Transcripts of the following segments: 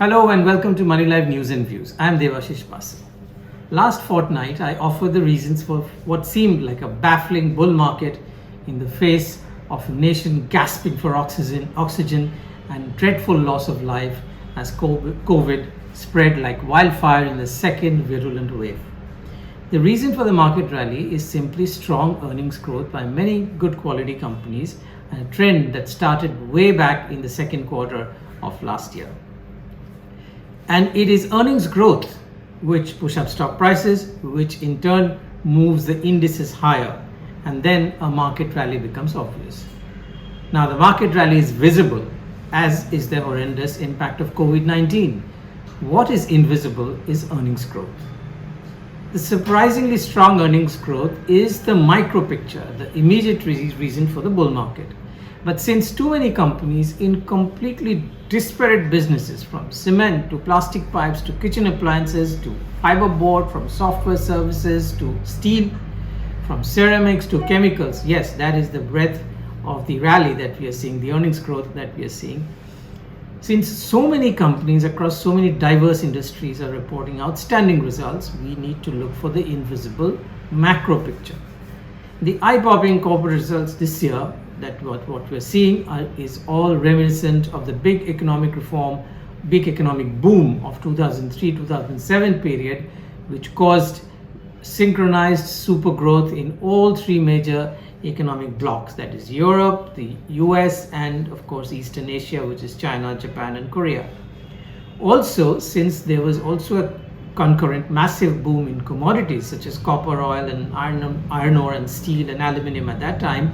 Hello and welcome to Moneylife News and Views. I am Devashish Basu. Last fortnight, I offered the reasons for what seemed like a baffling bull market in the face of a nation gasping for oxygen and dreadful loss of life as COVID spread like wildfire in the second virulent wave. The reason for the market rally is simply strong earnings growth by many good quality companies, and a trend that started way back in the second quarter of last year. And it is earnings growth which push up stock prices, which in turn moves the indices higher, and then a market rally becomes obvious. Now the market rally is visible, as is the horrendous impact of COVID-19. What is invisible is earnings growth. The surprisingly strong earnings growth is the micro picture, the immediate reason for the bull market. But since too many companies in completely disparate businesses, from cement to plastic pipes to kitchen appliances to fiberboard, from software services to steel, from ceramics to chemicals, yes, that is the breadth of the rally that we are seeing, the earnings growth that we are seeing. Since so many companies across so many diverse industries are reporting outstanding results, we need to look for the invisible macro picture. The eye-popping corporate results this year, that what we're seeing is all reminiscent of the big economic boom of 2003-2007 period, which caused synchronized super growth in all three major economic blocks, that is Europe, the US, and of course Eastern Asia, which is China, Japan, and Korea. Also, since there was also a concurrent massive boom in commodities such as copper, oil, and iron ore and steel and aluminum at that time,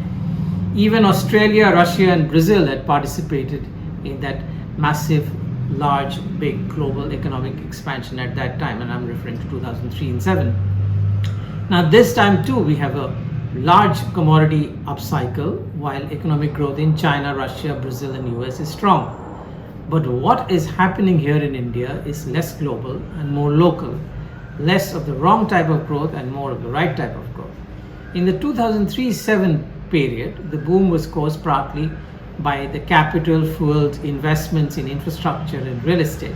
even Australia, Russia, and Brazil had participated in that massive, large, big global economic expansion at that time, and I'm referring to 2003 and 7. Now this time too, we have a large commodity upcycle, while economic growth in China, Russia, Brazil, and US is strong. But what is happening here in India is less global and more local, less of the wrong type of growth and more of the right type of growth. In the 2003-7 period, the boom was caused partly by the capital-fueled investments in infrastructure and real estate,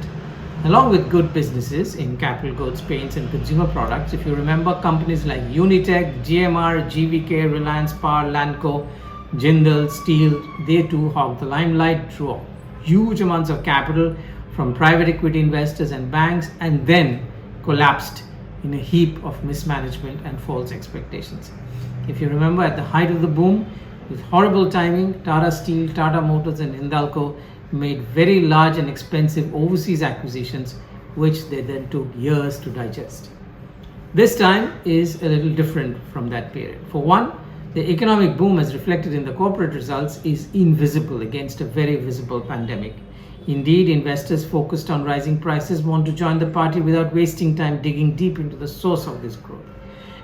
along with good businesses in capital goods, paints, and consumer products. If you remember, companies like Unitech, GMR, GVK, Reliance Power, Lanco, Jindal Steel, they too hogged the limelight, drew huge amounts of capital from private equity investors and banks, and then collapsed in a heap of mismanagement and false expectations. If you remember, at the height of the boom, with horrible timing, Tata Steel, Tata Motors, and Hindalco made very large and expensive overseas acquisitions, which they then took years to digest. This time is a little different from that period. For one, the economic boom, as reflected in the corporate results, is invisible against a very visible pandemic. Indeed, investors focused on rising prices want to join the party without wasting time digging deep into the source of this growth.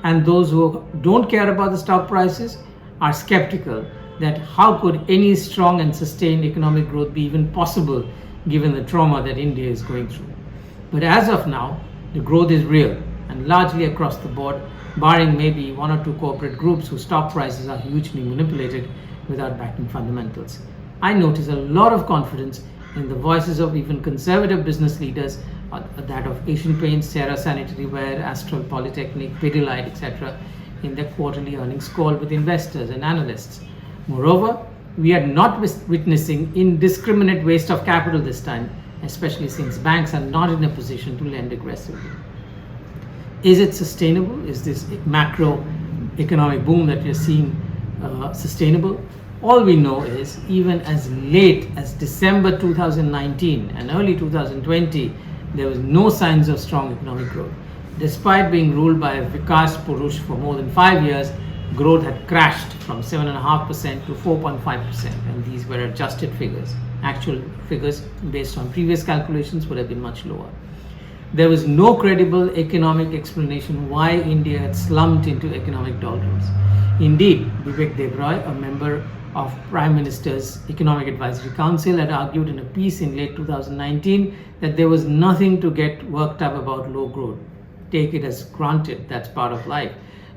And those who don't care about the stock prices are skeptical that how could any strong and sustained economic growth be even possible given the trauma that India is going through. But as of now, the growth is real and largely across the board, barring maybe one or two corporate groups whose stock prices are hugely manipulated without backing fundamentals. I notice a lot of confidence in the voices of even conservative business leaders, that of Asian Paints, Sarah Sanitary Ware, Astral Polytechnic, Pidilite, etc., in their quarterly earnings call with investors and analysts. Moreover, we are not witnessing indiscriminate waste of capital this time, especially since banks are not in a position to lend aggressively. Is it sustainable? Is this macro economic boom that we are seeing sustainable? All we know is, even as late as December 2019 and early 2020, there was no signs of strong economic growth. Despite being ruled by a Vikas Purush for more than 5 years, growth had crashed from 7.5% to 4.5%, and these were adjusted figures. Actual figures based on previous calculations would have been much lower. There was no credible economic explanation why India had slumped into economic doldrums. Indeed, Vivek Devroy, a member of Prime Minister's Economic Advisory Council, had argued in a piece in late 2019 that there was nothing to get worked up about low growth. Take it as granted, that's part of life.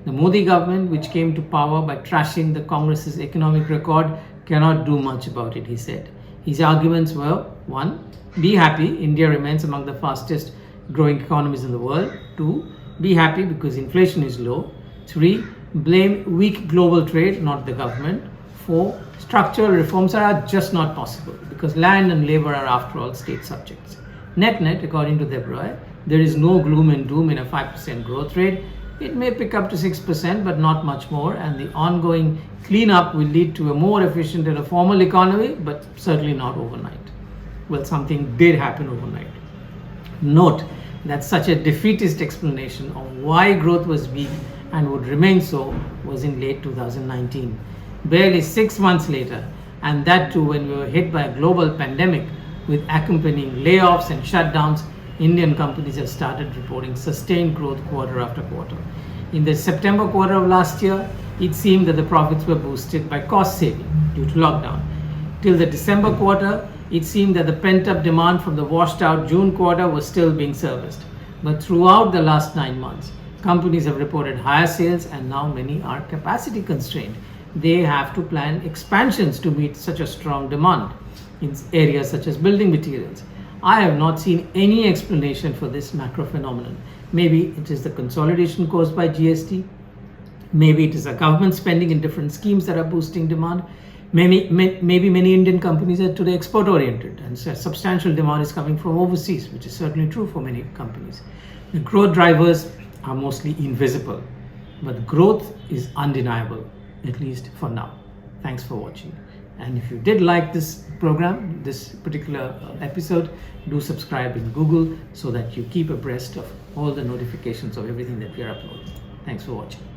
The Modi government, which came to power by trashing the Congress's economic record, cannot do much about it, he said. His arguments were: 1. Be happy, India remains among the fastest growing economies in the world. 2. Be happy because inflation is low. 3. Blame weak global trade, not the government. 4. Structural reforms are just not possible because land and labor are, after all, state subjects. Net, according to Debroi, there is no gloom and doom in a 5% growth rate. It may pick up to 6%, but not much more, and the ongoing cleanup will lead to a more efficient and a formal economy, but certainly not overnight. Well, something did happen overnight. Note that such a defeatist explanation of why growth was weak and would remain so was in late 2019, barely 6 months later, and that too when we were hit by a global pandemic with accompanying layoffs and shutdowns. Indian companies have started reporting sustained growth quarter after quarter. In the September quarter of last year, it seemed that the profits were boosted by cost saving due to lockdown. Till the December quarter, it seemed that the pent-up demand from the washed-out June quarter was still being serviced. But throughout the last 9 months, companies have reported higher sales, and now many are capacity constrained. They have to plan expansions to meet such a strong demand in areas such as building materials. I have not seen any explanation for this macro phenomenon. Maybe it is the consolidation caused by GST. Maybe it is a government spending in different schemes that are boosting demand. Maybe many Indian companies are today export oriented and substantial demand is coming from overseas, which is certainly true for many companies. The growth drivers are mostly invisible, but growth is undeniable, at least for now. Thanks for watching. And if you did like this program, this particular episode, do subscribe in Google so that you keep abreast of all the notifications of everything that we are uploading. Thanks for watching.